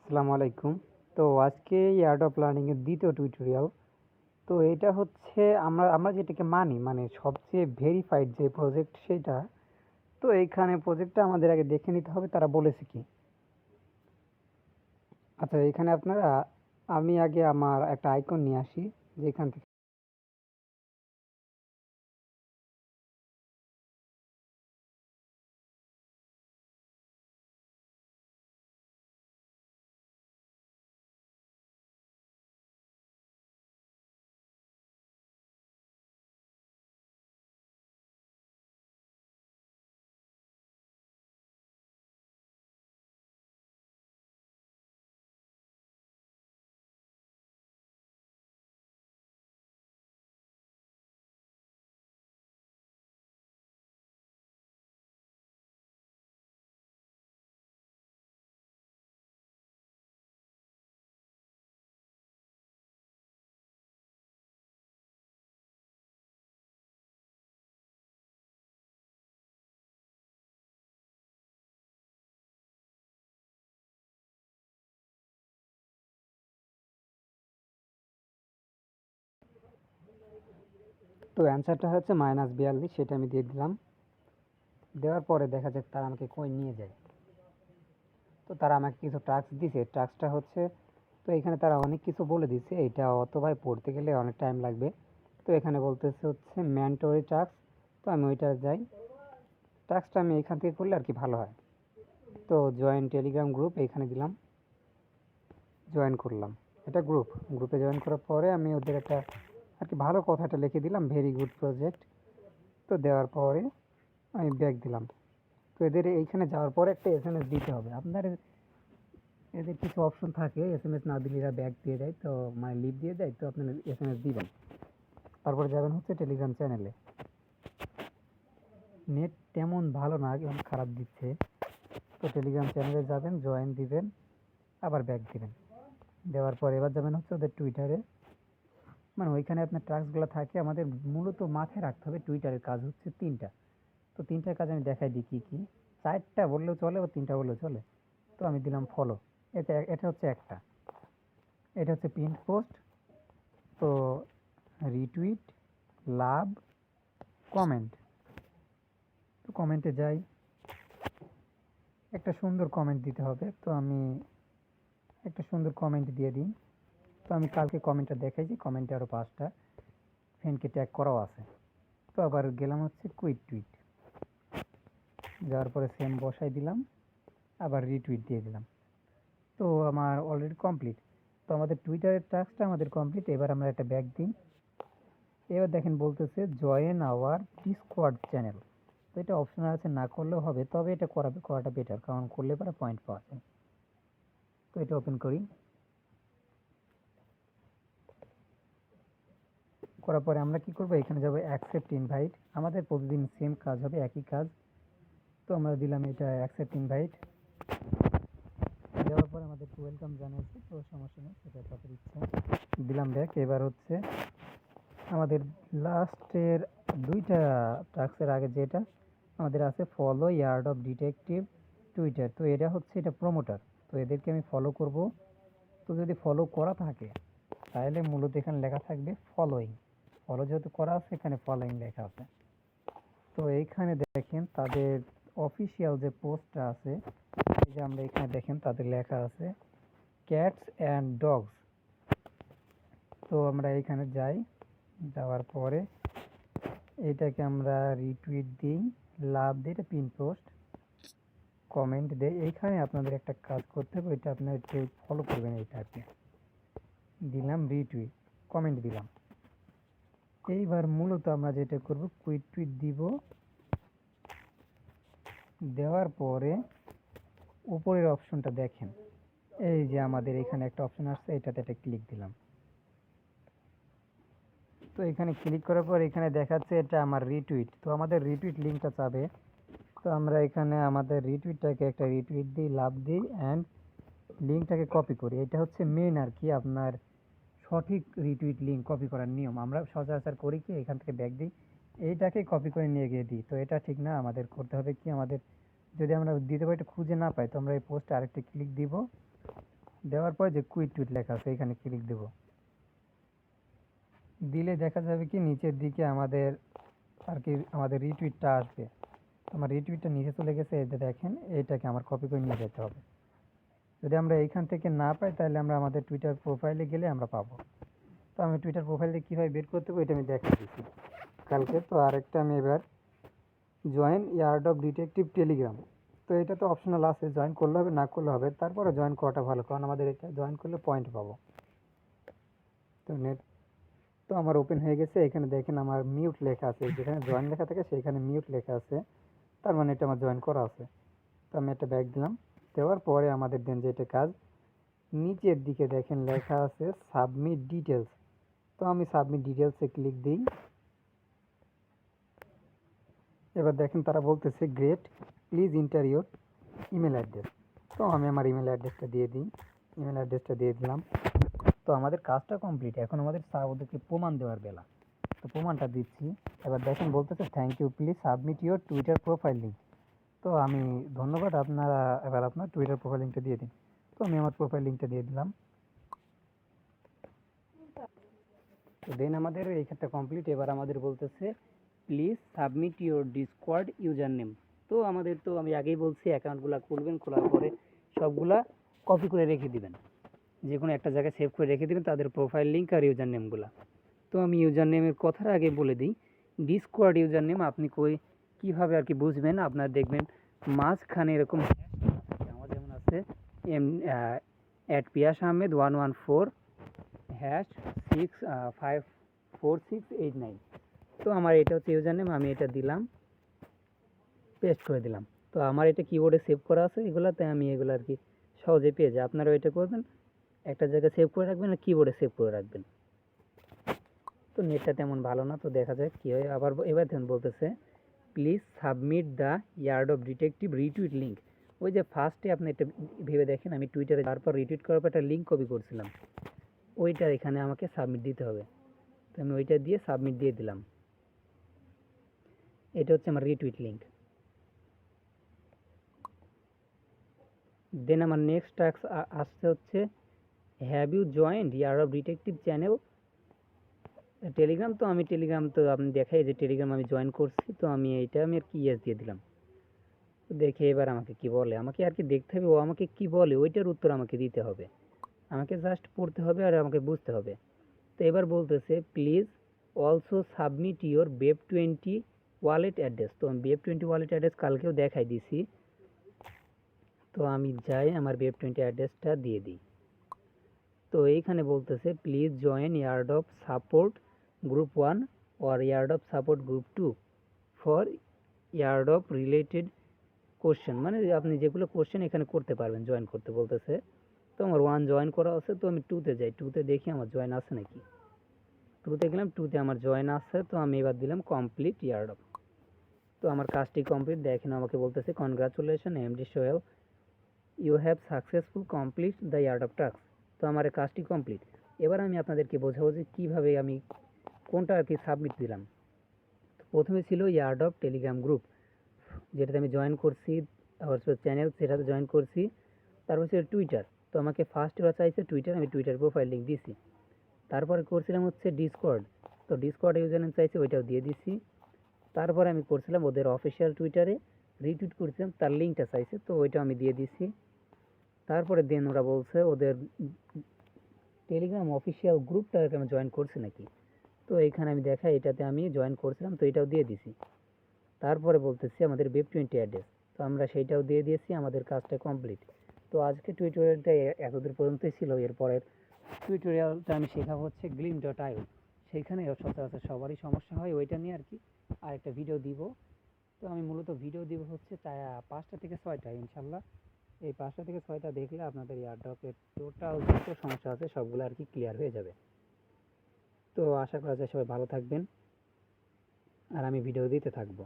আসসালামু আলাইকুম। তো আজকে এয়ারড্রপ লার্নিং এর দ্বিতীয় টিউটোরিয়াল। তো এটা হচ্ছে আমরা যেটাকে মানি মানে সবচেয়ে ভেরিফাইড যে প্রজেক্ট সেটা। তো এইখানে প্রজেক্টটা আমাদের আগে দেখে নিতে হবে তারা বলেছে কি। আচ্ছা এখানে আপনারা আমি আগে আমার একটা আইকন নিয়ে আসি যেখান থেকে তো অ্যান্সারটা হচ্ছে -42 সেটা আমি দিয়ে দিলাম। দেওয়ার পরে দেখা যাক তারা আমাকে কই নিয়ে যায়। তো তারা আমাকে কিছু টাস্ক দিছে, টাস্কটা হচ্ছে তো এখানে তারা অনেক কিছু বলে দিছে, এটা অত ভাই পড়তে গেলে অনেক টাইম লাগবে। তো এখানে বলতেছে হচ্ছে ম্যান্ডেটরি টাস্ক। তো আমি ওইটা যাই, টাস্কটা আমি এখান থেকে করলে আর কি ভালো হয়। তো জয়েন টেলিগ্রাম গ্রুপ এখানে দিলাম, জয়েন করলাম। এটা গ্রুপে জয়েন করার পরে আমি ওদের একটা আর কি ভালো কথাটা লিখে দিলাম, ভেরি গুড প্রজেক্ট। তো দেওয়ার পরে আমি ব্যাক দিলাম। তো এদের এইখানে যাওয়ার পরে একটা এসএমএস দিতে হবে আপনার। এদের কিছু অপশন থাকে, এসএমএস না দিলে এরা ব্যাক দিয়ে দেয়, তো মানে লিভ দিয়ে দেয়। তো আপনার এসএমএস দিবেন, তারপরে যাবেন হচ্ছে টেলিগ্রাম চ্যানেলে। নেট তেমন ভালো না, এবং খারাপ দিচ্ছে। তো টেলিগ্রাম চ্যানেলে যাবেন, জয়েন দিবেন, আবার ব্যাক দিবেন। দেওয়ার পর এবার যাবেন হচ্ছে ওদের টুইটারে, মানে ওইখানে আপনার টাস্কগুলো থাকে। আমাদের মূলত মাথায় রাখতে হবে টুইটারের কাজ হচ্ছে তিনটা। তো তিনটা কাজ আমি দেখাই দিই কী কী। চারটা বললেও চলে বা তিনটা বললেও চলে। তো আমি দিলাম ফলো, এটা হচ্ছে একটা। এটা হচ্ছে পিন পোস্ট, তো রিটুইট, লাভ, কমেন্ট। তো কমেন্টে যাই, একটা সুন্দর কমেন্ট দিতে হবে। তো আমি একটা সুন্দর কমেন্ট দিয়ে দিই। তো আমি কালকে কমেন্টটা দেখাইছি, কমেন্টে আরও 5টা ফ্রেন্ডকে ট্যাগ করাও আছে। তো আবার গেলাম হচ্ছে কুইট টুইট, যাওয়ার পরে সেম বসাই দিলাম, আবার রিটুইট দিয়ে দিলাম। তো আমার অলরেডি কমপ্লিট। তো আমাদের টুইটারের টাস্কটা আমাদের কমপ্লিট। এবার আমরা একটা ব্যাক দিই। এবার দেখেন বলতেছে জয়েন আওয়ার ডিসকর্ড চ্যানেল। তো এটা অপশনাল আছে, না করলেও হবে, তবে এটা করাটা বেটার, কারণ করলে পরে পয়েন্ট পাওয়া যায়। তো এটা ওপেন করি, করার পরে আমরা কি করব, এখানে যাব অ্যাকসেপ্ট ইনভাইট। আমাদের প্রতিদিন সেম কাজ হবে, একই কাজ। তো আমরা দিলাম এটা অ্যাকসেপ্ট ইনভাইট। দেওয়ার পর আমাদের ওয়েলকাম জানাইছে, তো সমস্যা নেই, সেটা তাদের ইচ্ছা। দিলাম ব্যাক। এবার হচ্ছে আমাদের লাস্টের দুইটা টাস্কের আগে যেটা আমাদের আছে, follow yard of detective Twitter. তো এটা হচ্ছে এটা প্রমোটার, তো এদেরকে আমি ফলো করব। তো যদি ফলো করা থাকে তাহলে মূলত এখানে লেখা থাকবে ফলোইং। ফলো যেহেতু করা আছে, এখানে ফলোইং লেখা আছে। তো এইখানে দেখেন তাদের অফিসিয়াল যে পোস্টটা আছে, এই যে আমরা এখানে দেখেন তাদের লেখা আছে ক্যাটস অ্যান্ড ডগস। তো আমরা এইখানে যাই, যাওয়ার পরে এটাকে আমরা রিটুইট দিই, লাভ দিই, এটা পিন পোস্ট, কমেন্ট দেই। এইখানে আপনাদের একটা কাজ করতে হবে, এটা আপনার একটু ফলো করবেন। এইটাকে দিলাম রিটুইট, কমেন্ট দিলাম। এইবার মূলত আমরা যেটা করব, কুইট টুইট দিব। দেওয়ার পরে উপরের অপশনটা দেখেন, এই যে আমাদের এখানে একটা অপশন আসছে, এটাতে একটা ক্লিক দিলাম। তো এখানে ক্লিক করার পর এখানে দেখাচ্ছে এটা আমার রিটুইট। তো আমাদের রিটুইট লিঙ্কটা চাবে। তো আমরা এখানে আমাদের রিটুইটটাকে একটা রিটুইট দিই, লাভ দিই, অ্যান্ড লিঙ্কটাকে কপি করি। এটা হচ্ছে মেন আর কি আপনার সঠিক রিটুইট লিঙ্ক কপি করার নিয়ম। আমরা সচরাচর করি কি, এখান থেকে ব্যাক দিই, এইটাকে কপি করে নিয়ে গিয়ে দিই। তো এটা ঠিক না, আমাদের করতে হবে কি, আমাদের যদি আমরা দিতে পারি এটা খুঁজে না পাই, তো আমরা এই পোস্টে আরেকটা ক্লিক দিব, দেওয়ার পর যে কুইট টুইট লেখা আছে এখানে ক্লিক দেব। দিলে দেখা যাবে কি নিচের দিকে আমাদের আর কি আমাদের রিটুইটটা আসবে। আমার রিটুইটটা নিচে চলে গেছে, এই যে দেখেন এইটাকে আমার কপি করে নিয়ে যেতে হবে। যদি আমরা এইখান থেকে না পাই তাহলে আমরা আমাদের টুইটার প্রোফাইলে গেলে আমরা পাবো। তো আমি টুইটার প্রোফাইলে কীভাবে বের করতে হবে এটা আমি দেখা দিচ্ছি কালকে। তো আরেকটা আমি এবার জয়েন এয়ারড্রপ ডিটেকটিভ টেলিগ্রাম, তো এটা তো অপশনাল আছে, জয়েন করলে হবে না করলে হবে, তারপরে জয়েন করাটা ভালো কারণ আমাদের এটা জয়েন করলে পয়েন্ট পাবো। তো নেট তো আমার ওপেন হয়ে গেছে। এখানে দেখেন আমার মিউট লেখা আছে, যেখানে জয়েন লেখা থাকে সেখানে মিউট লেখা আছে, তার মানে এটা আমার জয়েন করা আছে। তো আমি একটা ব্যাক দিলাম, দেওয়ার পরে আমাদের দেন যে এটা কাজ নিচের দিকে দেখেন লেখা আছে সাবমিট ডিটেলস। তো আমি সাবমিট ডিটেলসে ক্লিক দিই। এবার দেখেন তারা বলতেছে great, please inter your email address. তো আমি আমার ইমেল অ্যাড্রেসটা দিয়ে দিই, ইমেল অ্যাড্রেসটা দিয়ে দিলাম। তো আমাদের কাজটা কমপ্লিট, এখন আমাদের ওদেরকে প্রমাণ দেওয়ার বেলা। তো প্রমাণটা দিচ্ছি। এবার দেখেন বলতেছে thank you, please submit your Twitter profile link. তো আমি ধন্যবাদ, আপনারা এবার আপনার টুইটার প্রোফাইল লিঙ্কটা দিয়ে দিন। তো আমি আমার প্রোফাইল লিঙ্কটা দিয়ে দিলাম। তো দেন আমাদের এই ক্ষেত্রে কমপ্লিট। এবার আমাদের বলতেছে please submit your Discord user name. তো আমাদের তো আমি আগেই বলছি অ্যাকাউন্টগুলো খুলবেন, খোলার পরে সবগুলা কপি করে রেখে দিবেন, যে কোনো একটা জায়গায় সেভ করে রেখে দিবেন তাদের প্রোফাইল লিঙ্ক আর ইউজার নেমগুলো। তো আমি ইউজার নেমের কথাটা আগে বলে দিই। ডিসকর্ড ইউজার নেম আপনি কীভাবে আর কি বুঝবেন, আপনার দেখবেন মাঝখানে এরকম আমার যেমন আছে @পিয়াস_ahmed114 #6544689। তো আমার এটা হচ্ছে ইউজার নেম, আমি এটা দিলাম, পেস্ট করে দিলাম। তো আমার এটা কিবোর্ডে সেভ করা আছে এগুলাতে, আমি এগুলো আর কি সহজে পেয়ে যাই। আপনারাও এটা করবেন, একটা জায়গায় সেভ করে রাখবেন আর কিবোর্ডে সেভ করে রাখবেন। তো নেটটা তেমন ভালো না, তো দেখা যায় কী হয়। আবার এবার দেখুন বলতেছে please submit the airdrop detective retweet link. ওই যে ফার্স্টে আপনি এটা ভেবে দেখেন, আমি টুইটারে তারপর রিটুইট করার পর একটা লিঙ্ক কপি করছিলাম, ওইটা এখানে আমাকে সাবমিট দিতে হবে। তো আমি ওইটা দিয়ে সাবমিট দিয়ে দিলাম। এটা হচ্ছে আমার রিটুইট লিঙ্ক। দেন আমার নেক্সট টাস্ক আসছে হচ্ছে have you joined airdrop detective channel Telegram. তো আমি টেলিগ্রাম তো আপনি দেখাই যে টেলিগ্রাম আমি জয়েন করছি, তো আমি এইটা আমি আর কি ইয়েস দিয়ে দিলাম। তো দেখে এবার আমাকে কি বলে, আমাকে আর কি দেখতে হবে ও আমাকে কি বলে, ওইটার উত্তর আমাকে দিতে হবে, আমাকে জাস্ট পড়তে হবে আর আমাকে বুঝতে হবে। তো এবার বলতেছে please also submit your web20 wallet address. তো আমি web20 ওয়ালেট অ্যাড্রেস কালকেও দেখাই দিছি। তো আমি যাই আমার web20 অ্যাড্রেসটা দিয়ে দিই। তো এইখানে বলতেছে please join airdrop support group 1 or airdrop support group 2 for airdrop related question, মানে আপনি যেগুলো কোশ্চেন এখানে করতে পারবেন জয়েন করতে বলতেছে। তো আমার 1 জয়েন করা আছে, তো আমি 2-তে যাই, 2-তে দেখি আমার জয়েন আছে নাকি। 2-তে গেলাম, 2-তে আমার জয়েন আছে। তো আমি এবার দিলাম কমপ্লিট এয়ারড্রপ। তো আমার কাজটি কমপ্লিট। দেখেন আমাকে বলতেছে congratulation MD Sohel, you have successful complete the airdrop task. তো আমার কাজটি কমপ্লিট। এবার আমি আপনাদেরকে বোঝাবো যে কীভাবে আমি কোনটা আর কি সাবমিট দিলাম। তো প্রথমে ছিল এয়ারড্রপ টেলিগ্রাম গ্রুপ, যেটাতে আমি জয়েন করছি, আবার চ্যানেল সেটাতে জয়েন করছি। তারপর ছিল টুইটার, তো আমাকে ফার্স্ট ওরা চাইছে টুইটার, আমি টুইটার প্রোফাইল লিঙ্ক দিছি। তারপরে করছিলাম হচ্ছে ডিসকর্ড, তো ডিসকর্ড ইউজার নেম চাইছে, ওইটাও দিয়ে দিছি। তারপরে আমি করছিলাম ওদের অফিসিয়াল টুইটারে রিটুইট করছিলাম, তার লিঙ্কটা চাইছে, তো ওইটাও আমি দিয়ে দিছি। তারপরে দেন ওরা বলছে ওদের টেলিগ্রাম অফিসিয়াল গ্রুপটাকে আমি জয়েন করছি নাকি, তো এইখানে আমি দেখাই এটাতে আমি জয়েন করছিলাম, তো এটাও দিয়ে দিছি। তারপরে বলতেছি আমাদের web20 অ্যাড্রেস, তো আমরা সেইটাও দিয়ে দিয়েছি, আমাদের কাজটা কমপ্লিট। তো আজকে টিউটোরিয়ালটা এতদূর পর্যন্তই ছিল। এরপরের টিউটোরিয়ালটা আমি শেখাবো হচ্ছে glim.io, সেইখানে সচরাচর সবারই সমস্যা হয়, ওইটা নিয়ে আর কি আরেকটা ভিডিও দিব। তো আমি মূলত ভিডিও দিব হচ্ছে 5টা থেকে 6টা ইনশাল্লাহ। এই 5টা থেকে 6টা দেখলে আপনাদের এয়ারড্রপের টোটাল যত সমস্যা আছে সবগুলো আর কি ক্লিয়ার হয়ে যাবে। তো আশা করা যায় সবাই ভালো থাকবেন আর আমি ভিডিও দিতে থাকবো।